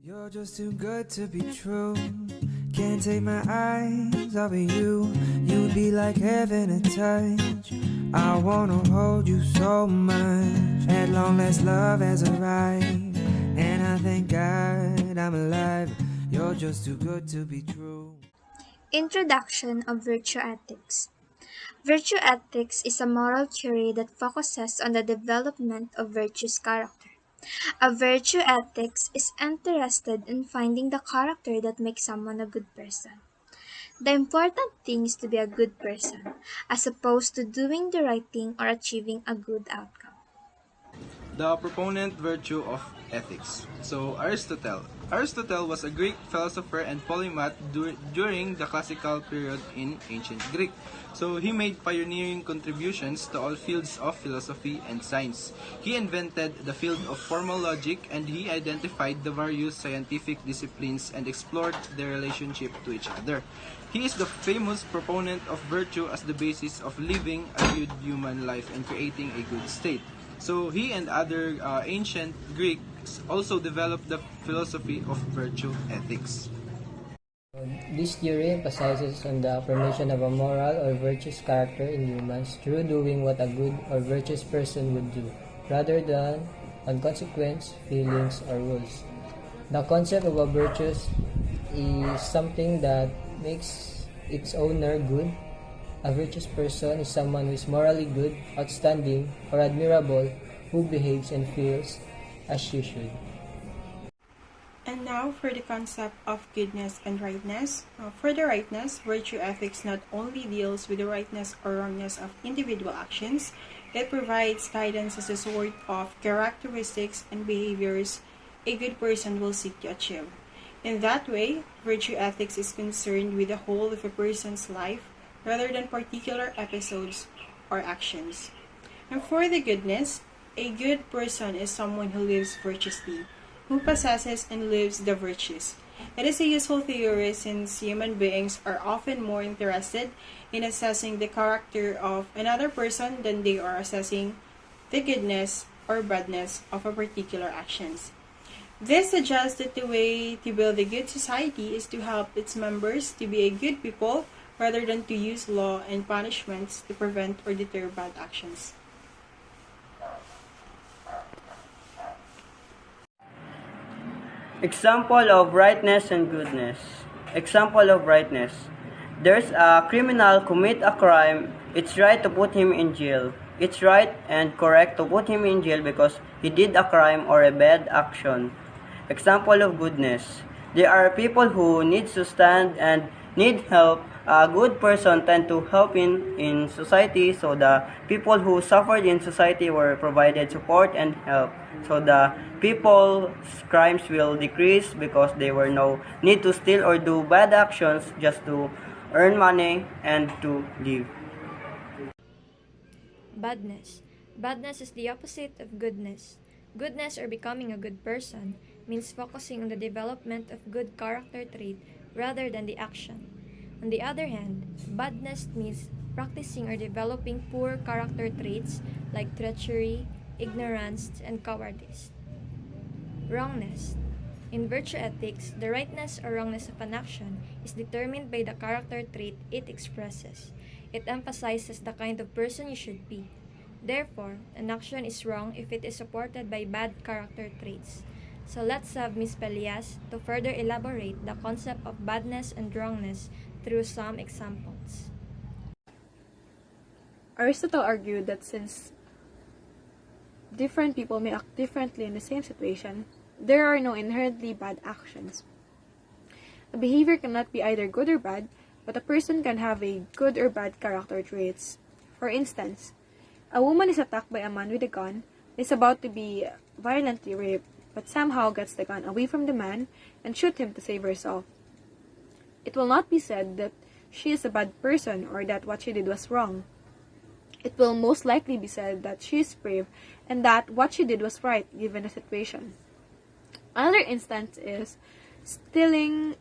You're just too good to be true. Can't take my eyes off of you. You'd be like heaven to touch. I wanna hold you so much. At long last love has arrived, and I thank God I'm alive. You're just too good to be true. Introduction of Virtue Ethics. Virtue ethics is a moral theory that focuses on the development of virtuous character. A virtue ethics is interested in finding the character that makes someone a good person. The important thing is to be a good person, as opposed to doing the right thing or achieving a good outcome. The proponent virtue of ethics. So Aristotle was a Greek philosopher and polymath during the classical period in ancient Greek. So he made pioneering contributions to all fields of philosophy and science. He invented the field of formal logic, and he identified the various scientific disciplines and explored their relationship to each other. He is the famous proponent of virtue as the basis of living a good human life and creating a good state. So he and other ancient Greeks also developed the philosophy of virtue ethics. This theory emphasizes on the formation of a moral or virtuous character in humans through doing what a good or virtuous person would do, rather than on consequence, feelings, or rules. The concept of a virtuous is something that makes its owner good. A virtuous person is someone who is morally good, outstanding, or admirable, who behaves and feels as she should. And now for the concept of goodness and rightness. For the rightness, virtue ethics not only deals with the rightness or wrongness of individual actions, it provides guidance as a sort of characteristics and behaviors a good person will seek to achieve. In that way, virtue ethics is concerned with the whole of a person's life rather than particular episodes or actions. And for the goodness, a good person is someone who lives virtuously, who possesses and lives the virtues. It is a useful theory since human beings are often more interested in assessing the character of another person than they are assessing the goodness or badness of a particular actions. This suggests that the way to build a good society is to help its members to be a good people rather than to use law and punishments to prevent or deter bad actions. Example of rightness and goodness. Example of rightness. There's a criminal commit a crime. It's right to put him in jail. It's right and correct to put him in jail because he did a crime or a bad action. Example of goodness. There are people who need to stand and need help. A good person tend to help in society, so the people who suffered in society were provided support and help. So the people's crimes will decrease because they were no need to steal or do bad actions just to earn money and to live. Badness. Badness is the opposite of goodness. Goodness or becoming a good person means focusing on the development of good character trait rather than the action. On the other hand, badness means practicing or developing poor character traits like treachery, ignorance, and cowardice. Wrongness. In virtue ethics, the rightness or wrongness of an action is determined by the character trait it expresses. It emphasizes the kind of person you should be. Therefore, an action is wrong if it is supported by bad character traits. So let's have Ms. Pelias to further elaborate the concept of badness and wrongness through some examples. Aristotle argued that since different people may act differently in the same situation, there are no inherently bad actions. A behavior cannot be either good or bad, but a person can have a good or bad character traits. For instance, a woman is attacked by a man with a gun, is about to be violently raped, but somehow gets the gun away from the man and shoots him to save herself. It will not be said that she is a bad person or that what she did was wrong. It will most likely be said that she is brave and that what she did was right given the situation. Another instance is stealing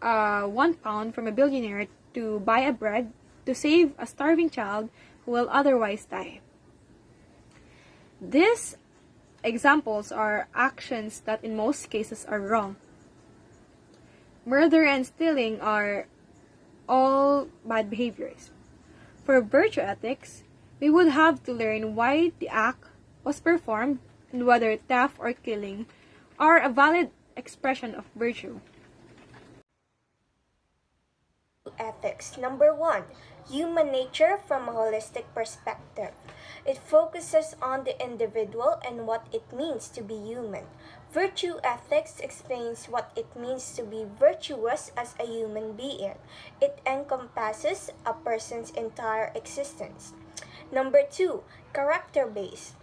£1 from a billionaire to buy a bread to save a starving child who will otherwise die. These examples are actions that in most cases are wrong. Murder and stealing are all bad behaviors. For virtue ethics, we would have to learn why the act was performed and whether theft or killing are a valid expression of virtue. Ethics. Number one, human nature from a holistic perspective. It focuses on the individual and what it means to be human. Virtue ethics explains what it means to be virtuous as a human being. It encompasses a person's entire existence. Number two, character based.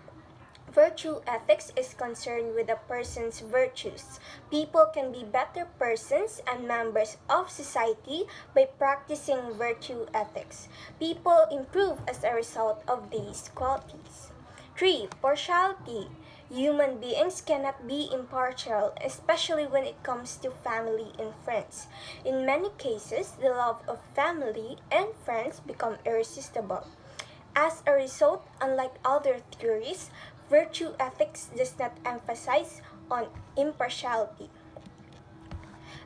Virtue ethics is concerned with a person's virtues. People can be better persons and members of society by practicing virtue ethics. People improve as a result of these qualities. 3. Partiality. Human beings cannot be impartial, especially when it comes to family and friends. In many cases, the love of family and friends become irresistible. As a result, unlike other theories, virtue ethics does not emphasize on impartiality.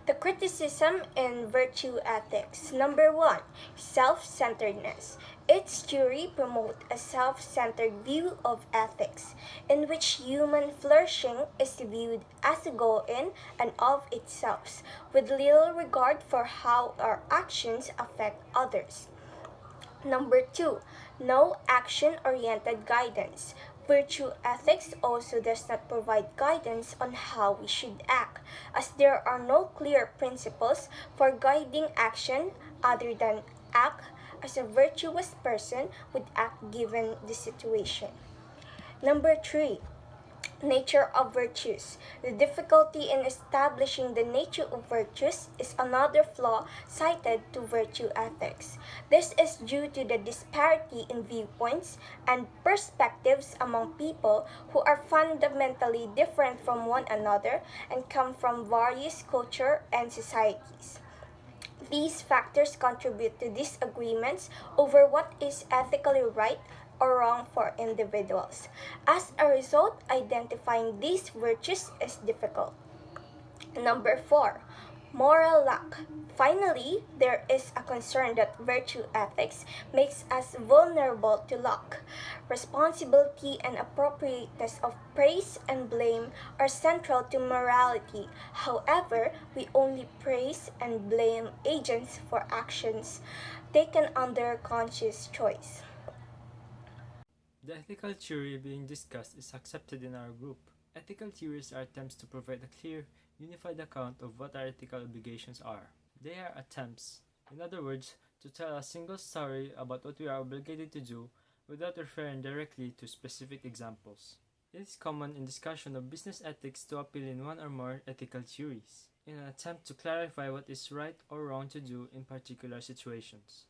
The criticism in virtue ethics. Number one, self-centeredness. Its theory promotes a self-centered view of ethics, in which human flourishing is viewed as a goal in and of itself, with little regard for how our actions affect others. Number two, no action-oriented guidance. Virtue ethics also does not provide guidance on how we should act, as there are no clear principles for guiding action other than act as a virtuous person would act given the situation. Number three, nature of virtues. The difficulty in establishing the nature of virtues is another flaw cited to virtue ethics. This is due to the disparity in viewpoints and perspectives among people who are fundamentally different from one another and come from various cultures and societies. These factors contribute to disagreements over what is ethically right or wrong for individuals. As a result, identifying these virtues is difficult. Number four, moral lack. Finally, there is a concern that virtue ethics makes us vulnerable to luck. Responsibility and appropriateness of praise and blame are central to morality. However, we only praise and blame agents for actions taken under conscious choice. The ethical theory being discussed is accepted in our group. Ethical theories are attempts to provide a clear, unified account of what our ethical obligations are. They are attempts, in other words, to tell a single story about what we are obligated to do without referring directly to specific examples. It is common in discussion of business ethics to appeal in one or more ethical theories, in an attempt to clarify what is right or wrong to do in particular situations.